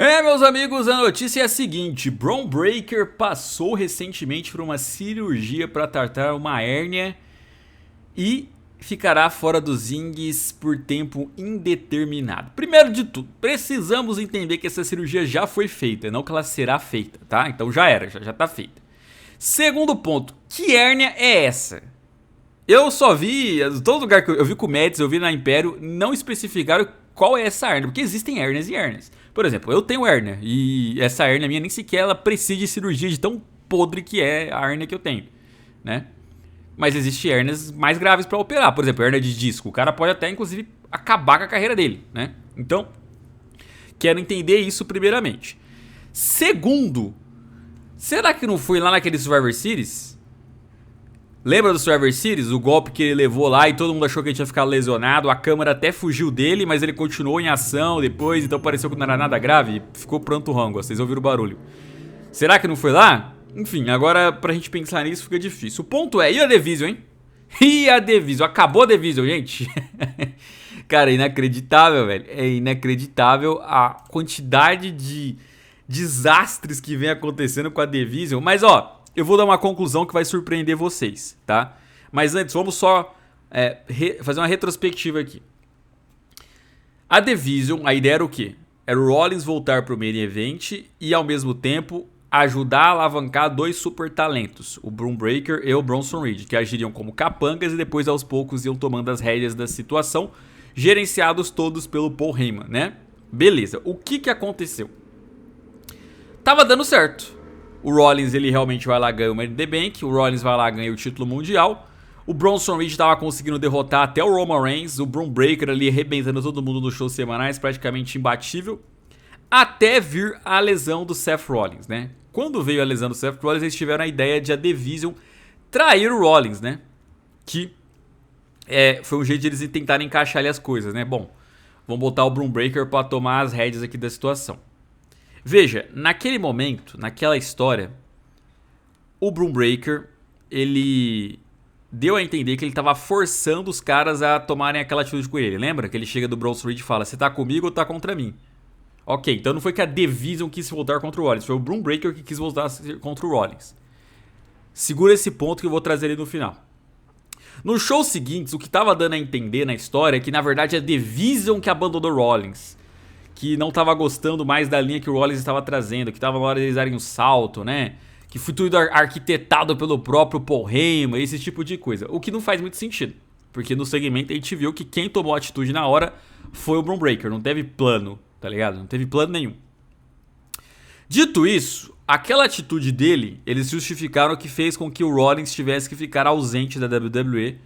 Meus amigos, a notícia é a seguinte: Bron Breakker passou recentemente por uma cirurgia para tratar uma hérnia e ficará fora dos rings por tempo indeterminado. Primeiro de tudo, precisamos entender que essa cirurgia já foi feita, não que ela será feita, tá? Então já era, já tá feita. Segundo ponto, que hérnia é essa? Eu só vi, todo lugar que eu vi com o Médicos, eu vi na Império, não especificaram qual é essa hérnia, porque existem hérnias e hérnias. Por exemplo, eu tenho hérnia e essa hérnia minha nem sequer ela precisa de cirurgia de tão podre que é a hérnia que eu tenho, né? Mas existem hérnias mais graves para operar, por exemplo, hérnia de disco. O cara pode até inclusive acabar com a carreira dele, né? Então, quero entender isso primeiramente. Segundo, será que não foi lá naquele Survivor Series? Lembra do Survivor Series? O golpe que ele levou lá e todo mundo achou que ele tinha ficado lesionado. A câmera até fugiu dele, mas ele continuou em ação depois. Então pareceu que não era nada grave. Ficou pronto o rango, vocês ouviram o barulho. Será que não foi lá? Enfim, agora pra gente pensar nisso fica difícil. O ponto é, e a Division, hein? E a Division? Acabou a Division, gente? Cara, é inacreditável, velho. É inacreditável a quantidade de desastres que vem acontecendo com a Division. Mas ó, eu vou dar uma conclusão que vai surpreender vocês, tá? Mas antes, vamos só fazer uma retrospectiva aqui. A Division, a ideia era o quê? Era o Rollins voltar pro Main Event e ao mesmo tempo ajudar a alavancar dois super talentos, o Bron Breakker e o Bronson Reed, que agiriam como capangas e depois aos poucos iam tomando as rédeas da situação, gerenciados todos pelo Paul Heyman, né? Beleza, o que aconteceu? Tava dando certo. O Rollins ele realmente vai lá ganhar o Money in the Bank, o Rollins vai lá ganhar o título mundial, o Bronson Reed estava conseguindo derrotar até o Roman Reigns, o Bron Breakker ali arrebentando todo mundo nos shows semanais, praticamente imbatível, até vir a lesão do Seth Rollins, né? Quando veio a lesão do Seth Rollins, eles tiveram a ideia de a Division trair o Rollins, né? Que foi um jeito de eles tentarem encaixar ali as coisas, né? Bom, vamos botar o Bron Breakker para tomar as rédeas aqui da situação. Veja, naquele momento, naquela história, o Bron Breakker, ele deu a entender que ele estava forçando os caras a tomarem aquela atitude com ele. Lembra que ele chega do Bronson Reed e fala, você tá comigo ou tá contra mim? Ok, então não foi que a Division quis voltar contra o Rollins, foi o Bron Breakker que quis voltar contra o Rollins. Segura esse ponto que eu vou trazer ele no final. Nos shows seguintes, o que estava dando a entender na história é que na verdade é a Division que abandonou o Rollins, que não estava gostando mais da linha que o Rollins estava trazendo, que estava na hora de eles darem um salto, né? Que foi tudo arquitetado pelo próprio Paul Heyman, esse tipo de coisa. O que não faz muito sentido, porque no segmento a gente viu que quem tomou a atitude na hora foi o Bron Breakker, não teve plano, tá ligado? Não teve plano nenhum. Dito isso, aquela atitude dele, eles justificaram que fez com que o Rollins tivesse que ficar ausente da WWE,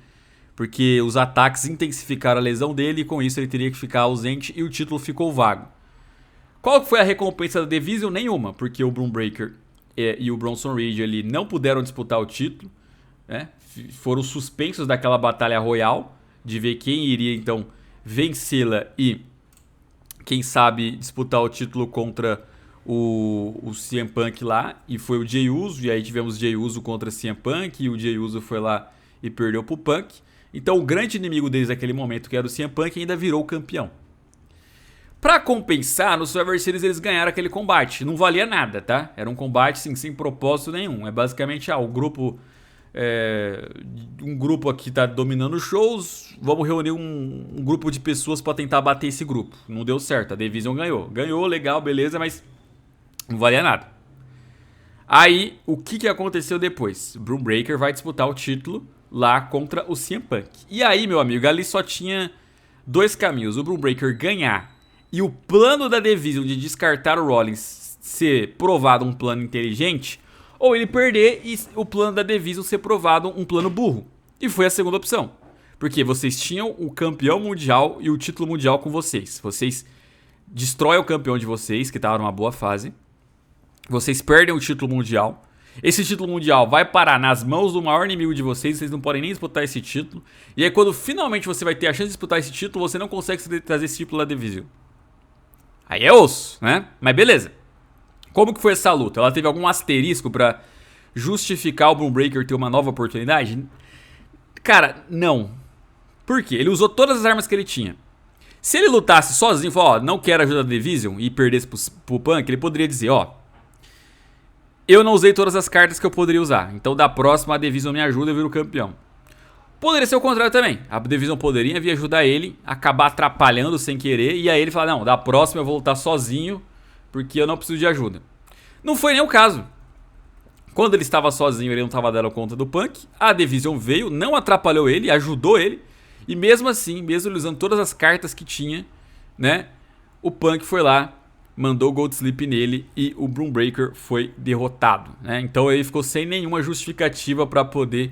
porque os ataques intensificaram a lesão dele e com isso ele teria que ficar ausente e o título ficou vago. Qual foi a recompensa da Division? Nenhuma, porque o Bron Breakker e o Bronson Reed ali não puderam disputar o título, né? Foram suspensos daquela batalha royal, de ver quem iria então vencê-la e quem sabe disputar o título contra o CM Punk lá, e foi o Jey Uso, e aí tivemos Jey Uso contra CM Punk, e o Jey Uso foi lá e perdeu pro Punk. Então o grande inimigo deles naquele momento, que era o CM Punk, ainda virou o campeão. Pra compensar, no Survivor Series eles ganharam aquele combate. Não valia nada, tá? Era um combate sim, sem propósito nenhum. É basicamente, o grupo... um grupo aqui tá dominando os shows. Vamos reunir um grupo de pessoas pra tentar bater esse grupo. Não deu certo, a Division ganhou. Ganhou, legal, beleza, mas não valia nada. Aí, o que aconteceu depois? Bron Breakker vai disputar o título lá contra o CM Punk. E aí, meu amigo, ali só tinha dois caminhos. O Bron Breakker ganhar e o plano da Division de descartar o Rollins ser provado um plano inteligente, ou ele perder e o plano da Division ser provado um plano burro. E foi a segunda opção. Porque vocês tinham o campeão mundial e o título mundial com vocês. Vocês destroem o campeão de vocês, que estava numa boa fase. Vocês perdem o título mundial. Esse título mundial vai parar nas mãos do maior inimigo de vocês. Vocês não podem nem disputar esse título. E aí quando finalmente você vai ter a chance de disputar esse título, você não consegue trazer esse título da Division. Aí é osso, né? Mas beleza. Como que foi essa luta? Ela teve algum asterisco pra justificar o Bron Breakker ter uma nova oportunidade? Cara, não. Por quê? Ele usou todas as armas que ele tinha. Se ele lutasse sozinho, falar, ó, não quero ajuda da Division e perdesse pro Punk, ele poderia dizer, ó, eu não usei todas as cartas que eu poderia usar, então da próxima a Division me ajuda e eu viro campeão. Poderia ser o contrário também, a Division poderia vir ajudar ele, acabar atrapalhando sem querer, e aí ele falar, não, da próxima eu vou lutar sozinho, porque eu não preciso de ajuda. Não foi nem o caso. Quando ele estava sozinho, ele não estava dando conta do Punk, a Division veio, não atrapalhou ele, ajudou ele, e mesmo assim, mesmo ele usando todas as cartas que tinha, né, o Punk foi lá, mandou o Gold Sleep nele e o Brum Breaker foi derrotado, né? Então ele ficou sem nenhuma justificativa para poder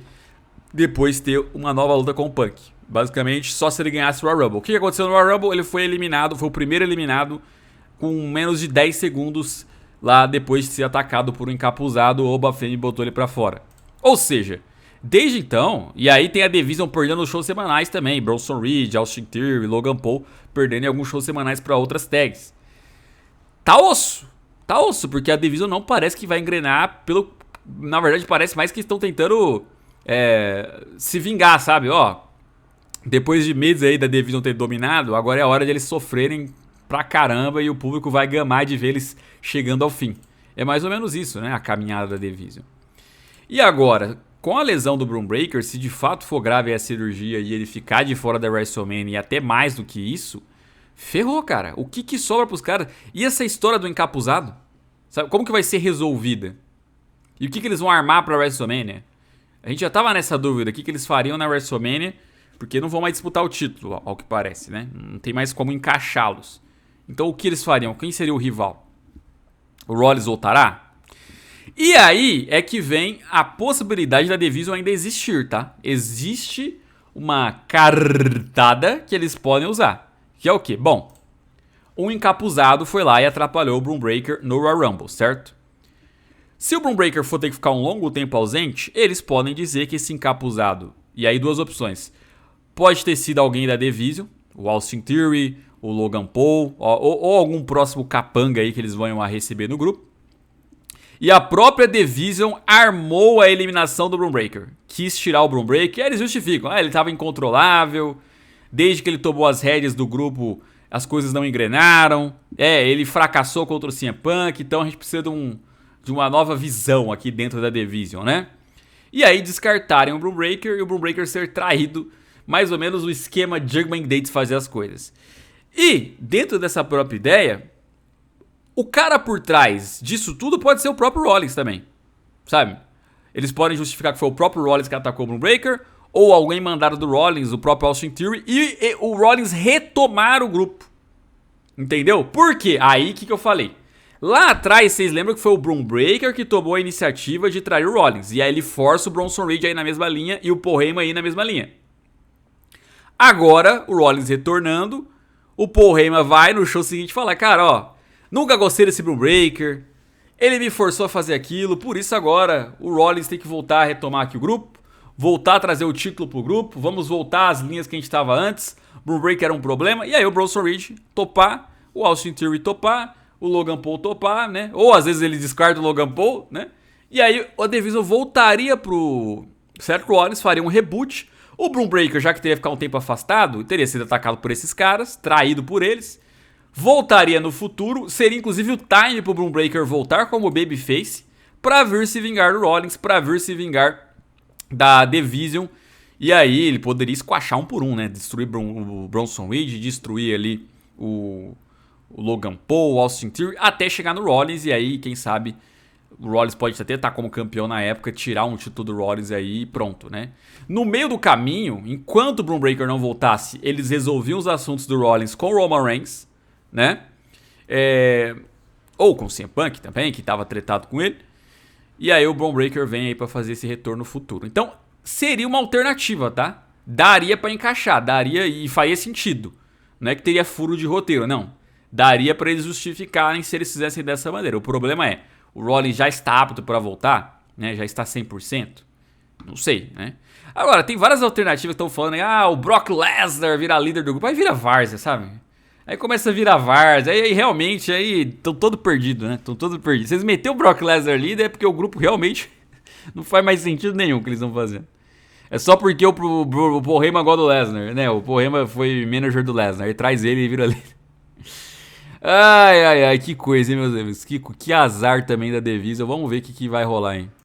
depois ter uma nova luta com o Punk. Basicamente, só se ele ganhasse o Royal Rumble. O que aconteceu no Royal Rumble? Ele foi eliminado, foi o primeiro eliminado com menos de 10 segundos lá depois de ser atacado por um encapuzado, o Bafemi botou ele pra fora. Ou seja, desde então, e aí tem a Division perdendo shows semanais também, Bronson Reed, Austin Theory, Logan Paul perdendo alguns shows semanais para outras tags. Tá osso, porque a Division não parece que vai engrenar, na verdade parece mais que estão tentando se vingar, sabe? Ó, depois de meses aí da Division ter dominado, agora é a hora de eles sofrerem pra caramba e o público vai gamar de ver eles chegando ao fim. É mais ou menos isso, né? A caminhada da Division. E agora, com a lesão do Brum Breaker, se de fato for grave a cirurgia e ele ficar de fora da WrestleMania e até mais do que isso, ferrou, cara. O que sobra pros caras? E essa história do encapuzado? Sabe? Como que vai ser resolvida? E o que eles vão armar pra WrestleMania? A gente já tava nessa dúvida. O que eles fariam na WrestleMania? Porque não vão mais disputar o título, ao que parece, né? Não tem mais como encaixá-los. Então o que eles fariam? Quem seria o rival? O Rollins voltará? E aí é que vem a possibilidade da Division ainda existir, tá? Existe uma cartada que eles podem usar. Que é o quê? Bom, um encapuzado foi lá e atrapalhou o Brum Breaker no Royal Rumble, certo? Se o Brum Breaker for ter que ficar um longo tempo ausente, eles podem dizer que esse encapuzado... E aí duas opções. Pode ter sido alguém da Division, o Austin Theory, o Logan Paul, ou algum próximo capanga aí que eles vão receber no grupo. E a própria Division armou a eliminação do Brum Breaker. Quis tirar o Brum Breaker, e eles justificam. Ele estava incontrolável... Desde que ele tomou as rédeas do grupo, as coisas não engrenaram. Ele fracassou contra o CM Punk. Então a gente precisa de uma nova visão aqui dentro da Division, né? E aí descartarem o Brum Breaker e o Brum Breaker ser traído. Mais ou menos o esquema Judgment Day de fazer as coisas. E, dentro dessa própria ideia, o cara por trás disso tudo pode ser o próprio Rollins também. Sabe? Eles podem justificar que foi o próprio Rollins que atacou o Brum Breaker... Ou alguém mandado do Rollins, o próprio Austin Theory, e o Rollins retomar o grupo. Entendeu? Por quê? Aí que eu falei. Lá atrás, vocês lembram que foi o Brum Breaker que tomou a iniciativa de trair o Rollins. E aí ele força o Bronson Reed aí na mesma linha e o Paul Heyman aí na mesma linha. Agora, o Rollins retornando, o Paul Heyman vai no show seguinte e fala, cara, ó, nunca gostei desse Brum Breaker, ele me forçou a fazer aquilo, por isso agora o Rollins tem que voltar a retomar aqui o grupo. Voltar a trazer o título pro grupo, vamos voltar às linhas que a gente estava antes. Brum Breaker era um problema, e aí o Bronson Reed topar, o Austin Theory topar, o Logan Paul topar, né? Ou às vezes ele descarta o Logan Paul, né? E aí a Division voltaria pro Seth Rollins, faria um reboot. O Brum Breaker, já que teria que ficar um tempo afastado, teria sido atacado por esses caras, traído por eles. Voltaria no futuro, seria inclusive o time pro Brum Breaker voltar como babyface, pra vir se vingar do Rollins, pra vir se vingar da Division, e aí ele poderia esquachar um por um, né? Destruir o Bronson Reed, destruir ali o Logan Paul, o Austin Theory, até chegar no Rollins, e aí, quem sabe, o Rollins pode até estar como campeão na época, tirar um título do Rollins aí e pronto, né? No meio do caminho, enquanto o Brum Breaker não voltasse, eles resolviam os assuntos do Rollins com o Roman Reigns, né? Ou com o CM Punk também, que estava tretado com ele. E aí o Brum Breaker vem aí pra fazer esse retorno futuro. Então, seria uma alternativa, tá? Daria pra encaixar, daria e faria sentido. Não é que teria furo de roteiro, não. Daria pra eles justificarem se eles fizessem dessa maneira. O problema é, o Rollins já está apto pra voltar, né? Já está 100%. Não sei, né? Agora, tem várias alternativas que estão falando aí, o Brock Lesnar vira líder do grupo. Aí vira várzea, sabe? Aí começa a virar várzea, aí realmente, aí estão todo perdido, né? Estão todo perdido. Vocês meteram o Brock Lesnar líder é porque o grupo realmente não faz mais sentido nenhum que eles estão fazendo. É só porque o Paul Heyman gosta do Lesnar, né? O Paul Heyman foi manager do Lesnar. Ele traz ele e vira ali. Ai, ai, ai, que coisa, hein, meus amigos? Que azar também da Devisa. Vamos ver o que vai rolar, hein?